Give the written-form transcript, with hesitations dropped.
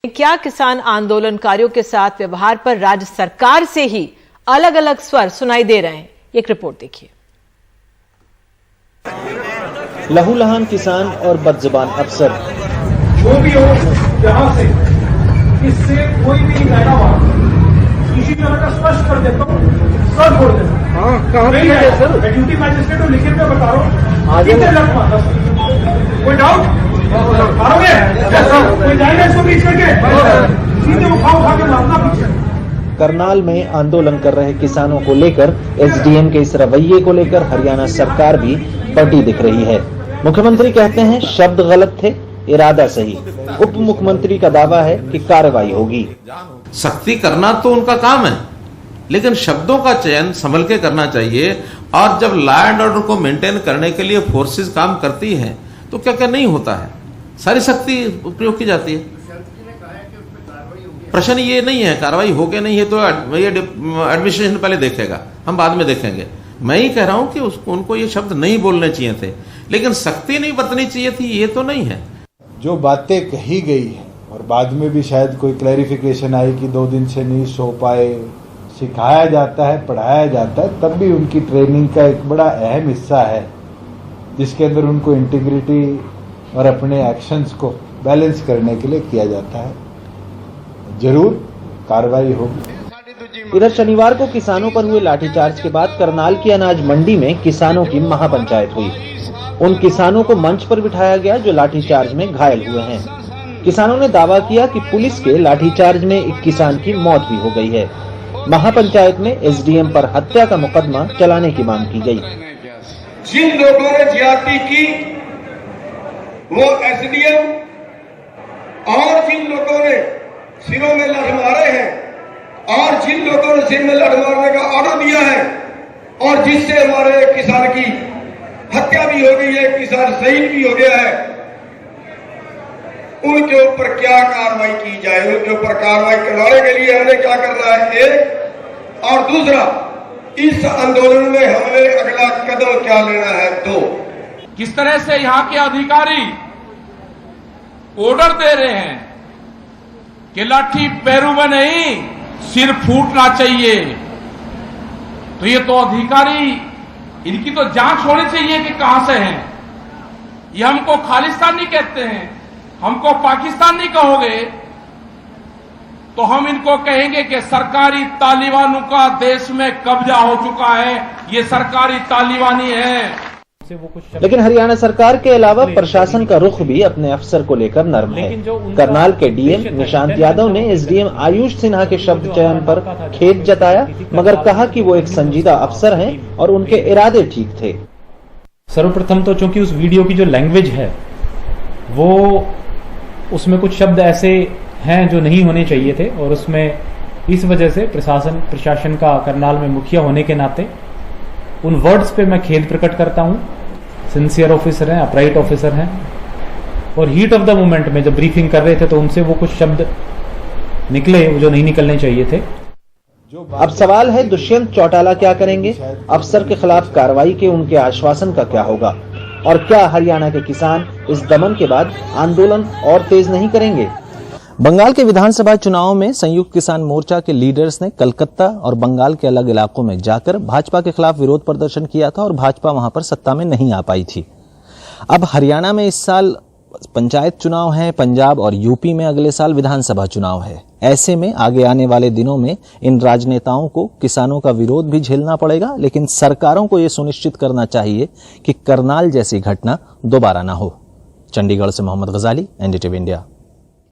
क्या किसान आंदोलनकारियों के साथ व्यवहार पर राज्य सरकार से ही अलग अलग स्वर सुनाई दे रहे हैं? एक रिपोर्ट देखिए। लहूलुहान किसान और बदजुबान अफसर। जो भी हो यहाँ से इससे कोई भी पैदावार किसी तरह का स्पष्ट कर देता हूँ, सर छोड़ देता हूँ। हाँ, कहाँ है सर? मैं ड्यूटी मैजिस्ट्रेट को लिखित में बता रहा हूँ। कितने लग कोई डाउट? कोई जाएगा इसको बीच करके सीधे उठा के मारना पीछे। करनाल में आंदोलन कर रहे किसानों को लेकर एसडीएम के इस रवैये को लेकर हरियाणा सरकार भी पलटी दिख रही है। मुख्यमंत्री कहते हैं शब्द गलत थे, इरादा सही। उप मुख्यमंत्री का दावा है कि कार्रवाई होगी। सख्ती करना तो उनका काम है, लेकिन शब्दों का चयन संभल के करना चाहिए। और जब लॉ एंड ऑर्डर को मेंटेन करने के लिए फोर्सेस काम करती हैं तो क्या क्या नहीं होता है, सारी शक्ति उपयोग की जाती है। प्रश्न ये नहीं है कार्रवाई हो के नहीं है तो ये एडमिनिस्ट्रेशन पहले देखेगा, हम बाद में देखेंगे। मैं ही कह रहा हूं कि उनको ये शब्द नहीं बोलने चाहिए थे, लेकिन सख्ती नहीं बरतनी चाहिए थी, ये तो नहीं है। जो बातें कही गई है और बाद में भी शायद कोई क्लैरिफिकेशन आई कि 2 दिन से नहीं सो पाए, सिखाया जाता है, पढ़ाया जाता है, तब भी उनकी ट्रेनिंग का एक बड़ा अहम हिस्सा है जिसके अंदर उनको इंटीग्रिटी और अपने एक्शंस को बैलेंस करने के लिए किया जाता है। जरूर कार्रवाई होगी। इधर शनिवार को किसानों पर हुए लाठीचार्ज के बाद करनाल की अनाज मंडी में किसानों की महापंचायत हुई। उन किसानों को मंच पर बिठाया गया जो लाठीचार्ज में घायल हुए हैं। किसानों ने दावा किया कि पुलिस के लाठीचार्ज में एक किसान की मौत भी हो गई है। महापंचायत में एसडीएम पर हत्या का मुकदमा चलाने की मांग की गई। जिन लोगों ने ज्यादती की वो एसडीएम और जिन लोगों ने सिरों में लठ मारे हैं और जिन लोगों ने सिर में लठ मारने का ऑर्डर दिया है और जिससे हमारे किसान की हत्या भी हो गई है, किसान शहीद भी हो गया है, उनके ऊपर क्या कार्रवाई की जाए। उनके ऊपर कार्रवाई करवाने के लिए हमें क्या करना है, एक, और दूसरा इस आंदोलन में हमने अगला कदम क्या लेना है। दो, किस तरह से यहां के अधिकारी ऑर्डर दे रहे हैं कि लाठी पैरों में नहीं सिर फूटना चाहिए, तो ये तो अधिकारी, इनकी तो जांच होनी चाहिए कि कहां से हैं। ये हमको खालिस्तानी कहते हैं, हमको पाकिस्तानी कहोगे तो हम इनको कहेंगे कि सरकारी तालिबानों का देश में कब्जा हो चुका है, ये सरकारी तालिबानी है। लेकिन हरियाणा सरकार के अलावा प्रशासन का रुख भी अपने अफसर को लेकर नर्म है। करनाल के डीएम निशांत यादव ने एसडीएम आयुष सिन्हा के शब्द चयन पर खेद जताया, मगर कहा कि वो एक संजीदा अफसर हैं और उनके इरादे ठीक थे। सर्वप्रथम तो चूंकि उस वीडियो की जो लैंग्वेज है वो, उसमें कुछ शब्द ऐसे हैं जो नहीं होने चाहिए थे, और उसमें इस वजह से प्रशासन का करनाल में मुखिया होने के नाते उन वर्ड्स पे मैं खेद प्रकट करता हूं। सिंसियर ऑफिसर हैं, अपराइट ऑफिसर हैं, और हीट ऑफ द मोमेंट में जब ब्रीफिंग कर रहे थे तो उनसे वो कुछ शब्द निकले जो नहीं निकलने चाहिए थे। अब सवाल है दुष्यंत चौटाला क्या करेंगे? अफसर के खिलाफ कार्रवाई के उनके आश्वासन का क्या होगा? और क्या हरियाणा के किसान इस दमन के बाद आंदोलन और तेज नहीं करेंगे? बंगाल के विधानसभा चुनाव में संयुक्त किसान मोर्चा के लीडर्स ने कलकत्ता और बंगाल के अलग इलाकों में जाकर भाजपा के खिलाफ विरोध प्रदर्शन किया था और भाजपा वहां पर सत्ता में नहीं आ पाई थी। अब हरियाणा में इस साल पंचायत चुनाव है, पंजाब और यूपी में अगले साल विधानसभा चुनाव है। ऐसे में आगे आने वाले दिनों में इन राजनेताओं को किसानों का विरोध भी झेलना पड़ेगा, लेकिन सरकारों को यह सुनिश्चित करना चाहिए कि करनाल जैसी घटना दोबारा ना हो। चंडीगढ़ से मोहम्मद गजाली, एनडीटीवी इंडिया।